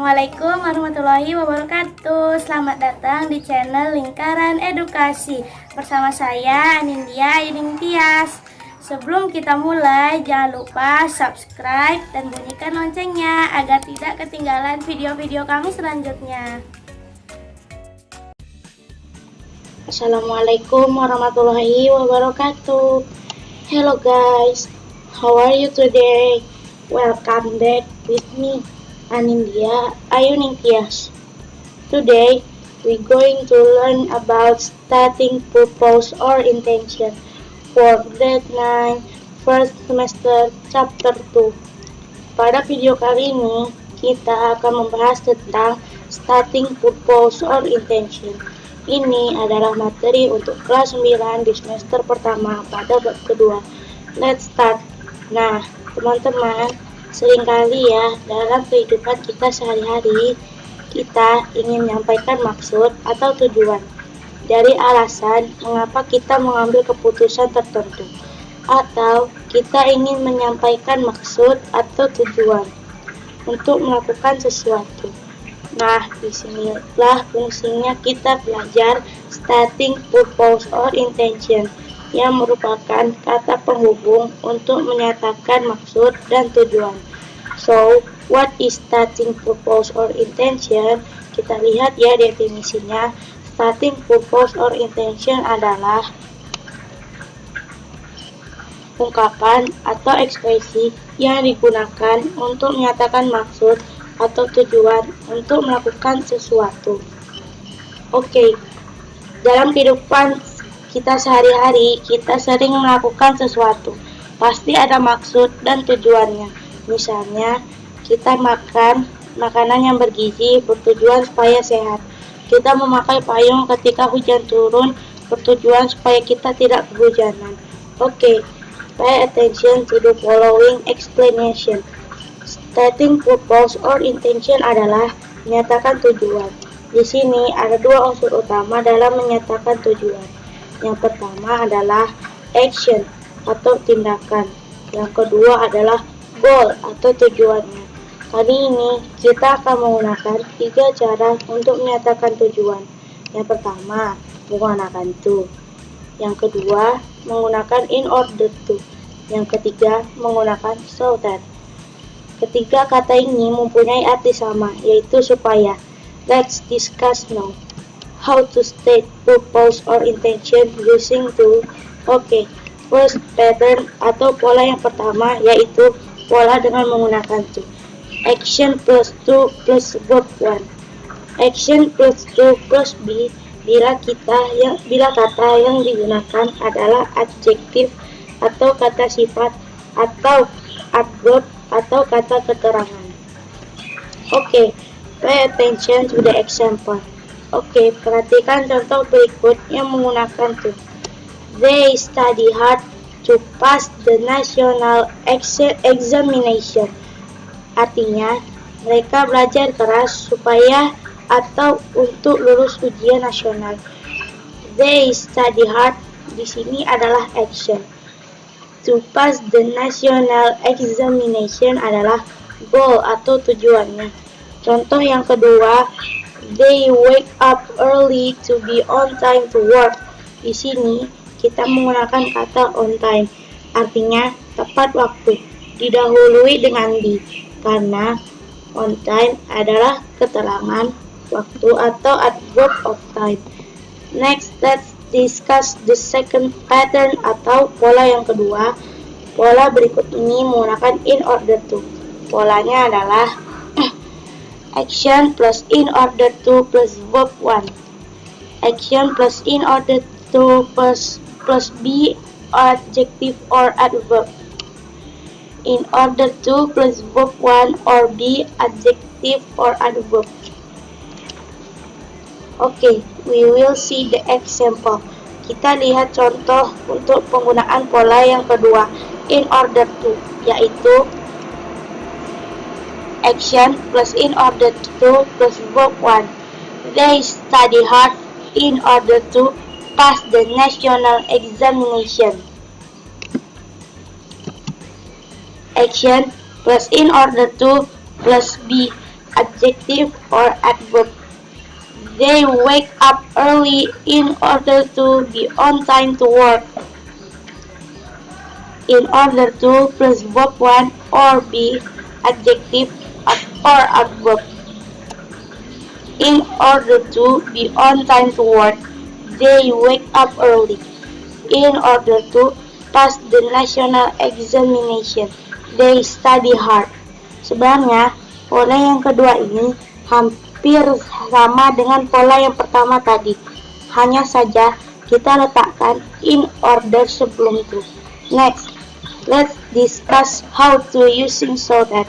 Assalamualaikum warahmatullahi wabarakatuh. Selamat datang di channel Lingkaran Edukasi. Bersama saya Anindya Yuning Tias. Sebelum kita mulai, jangan lupa subscribe dan bunyikan loncengnya agar tidak ketinggalan video-video kami selanjutnya. Assalamualaikum warahmatullahi wabarakatuh. Hello guys, how are you today? Welcome back with me, Anindya Yuning Tias. Today, we're going to learn about stating purpose or intention for grade 9 first semester chapter 2. Pada video kali ini, kita akan membahas tentang stating purpose or intention. Ini adalah materi untuk kelas 9 di semester pertama pada bab kedua. Let's start. Nah, teman-teman, seringkali ya dalam kehidupan kita sehari-hari, kita ingin menyampaikan maksud atau tujuan dari alasan mengapa kita mengambil keputusan tertentu, atau kita ingin menyampaikan maksud atau tujuan untuk melakukan sesuatu. Nah, disinilah fungsinya kita belajar stating purpose or intention, yang merupakan kata penghubung untuk menyatakan maksud dan tujuan. So, what is stating purpose or intention? Kita lihat ya definisinya. Stating purpose or intention adalah ungkapan atau ekspresi yang digunakan untuk menyatakan maksud atau tujuan untuk melakukan sesuatu. Oke, dalam kehidupan kita sehari-hari, kita sering melakukan sesuatu. Pasti ada maksud dan tujuannya. Misalnya, kita makan makanan yang bergizi bertujuan supaya sehat. Kita memakai payung ketika hujan turun bertujuan supaya kita tidak kehujanan. Oke, pay attention to the following explanation. Stating purpose or intention adalah menyatakan tujuan. Di sini ada dua unsur utama dalam menyatakan tujuan. Yang pertama adalah action atau tindakan. Yang kedua adalah goal atau tujuannya. Kali ini kita akan menggunakan 3 cara untuk menyatakan tujuan. Yang pertama, menggunakan to. Yang kedua, menggunakan in order to. Yang ketiga, menggunakan so that. Ketiga kata ini mempunyai arti sama, yaitu supaya. Let's discuss now how to state purpose or intention using to. Oke, first pattern atau pola yang pertama yaitu pola dengan menggunakan to. Action plus to plus verb 1. Action plus to plus be bila kata yang digunakan adalah adjektif atau kata sifat atau adverb atau kata keterangan. Oke, pay attention to the example. Oke, perhatikan contoh berikut yang menggunakan to. They study hard to pass the national examination. Artinya, mereka belajar keras supaya atau untuk lulus ujian nasional. They study hard di sini adalah action. To pass the national examination adalah goal atau tujuannya. Contoh yang kedua, they wake up early to be on time to work. Di sini kita menggunakan kata on time, artinya tepat waktu, didahului dengan be, karena on time adalah keterangan waktu atau adverb of time. Next, let's discuss the second pattern atau pola yang kedua. Pola berikut ini menggunakan in order to. Polanya adalah action plus in order to plus verb 1. Action plus in order to plus be adjective or adverb. In order to plus verb 1 or be adjective or adverb. Okay, we will see the example. Kita lihat contoh untuk penggunaan pola yang kedua, in order to, yaitu action plus in order to plus verb 1. They study hard in order to pass the national examination. Action plus in order to plus be. adjective or adverb. They wake up early in order to be on time to work. In order to plus verb 1 or be adjective or adverb. In order to be on time to work, they wake up early. In order to pass the national examination, they study hard. Sebenarnya, pola yang kedua ini hampir sama dengan pola yang pertama tadi. Hanya saja kita letakkan in order sebelum to. Next, let's discuss how to using so that.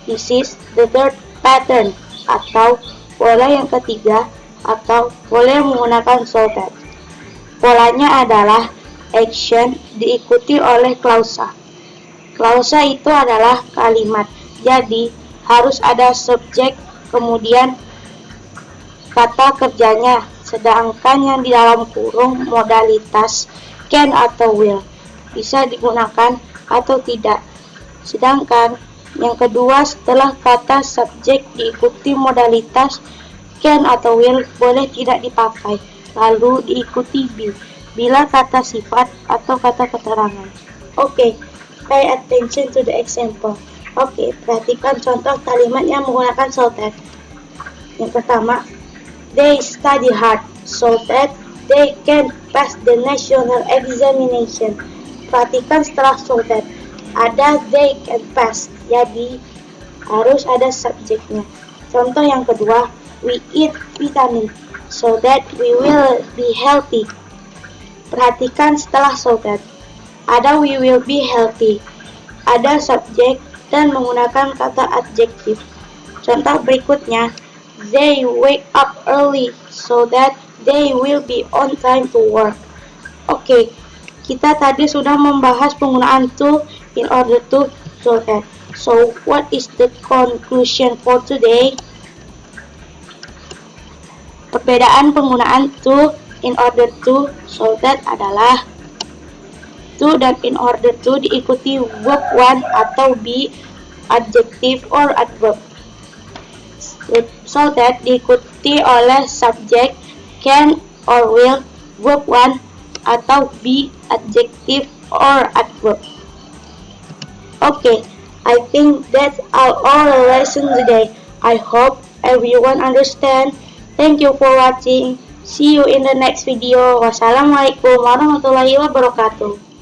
This is the third pattern atau pola yang ketiga atau pola yang menggunakan so that. Polanya adalah action diikuti oleh klausa. Klausa itu adalah kalimat, jadi harus ada subjek kemudian kata kerjanya, sedangkan yang di dalam kurung modalitas can atau will bisa digunakan atau tidak. Sedangkan yang kedua setelah kata subjek diikuti modalitas can atau will boleh tidak dipakai, lalu diikuti be bila kata sifat atau kata keterangan. Oke, pay attention to the example. Oke, perhatikan contoh kalimat yang menggunakan so that. Yang pertama, they study hard so that they can pass the national examination. Perhatikan setelah so that ada they can pass, jadi harus ada subjeknya. Contoh yang kedua, we eat vitamin so that we will be healthy. Perhatikan setelah so that ada we will be healthy, ada subjek dan menggunakan kata adjektif. Contoh berikutnya, they wake up early so that they will be on time to work. Oke, kita tadi sudah membahas penggunaan to, in order to, so that. So, what is the conclusion for today? Perbedaan penggunaan to, in order to, so that adalah to dan in order to diikuti verb 1 atau be, adjective or adverb. So that diikuti oleh subjek can or will, verb 1 atau be, adjective or adverb. Okay, I think that's all the lesson today. I hope everyone understand. Thank you for watching. See you in the next video. Wassalamualaikum warahmatullahi wabarakatuh.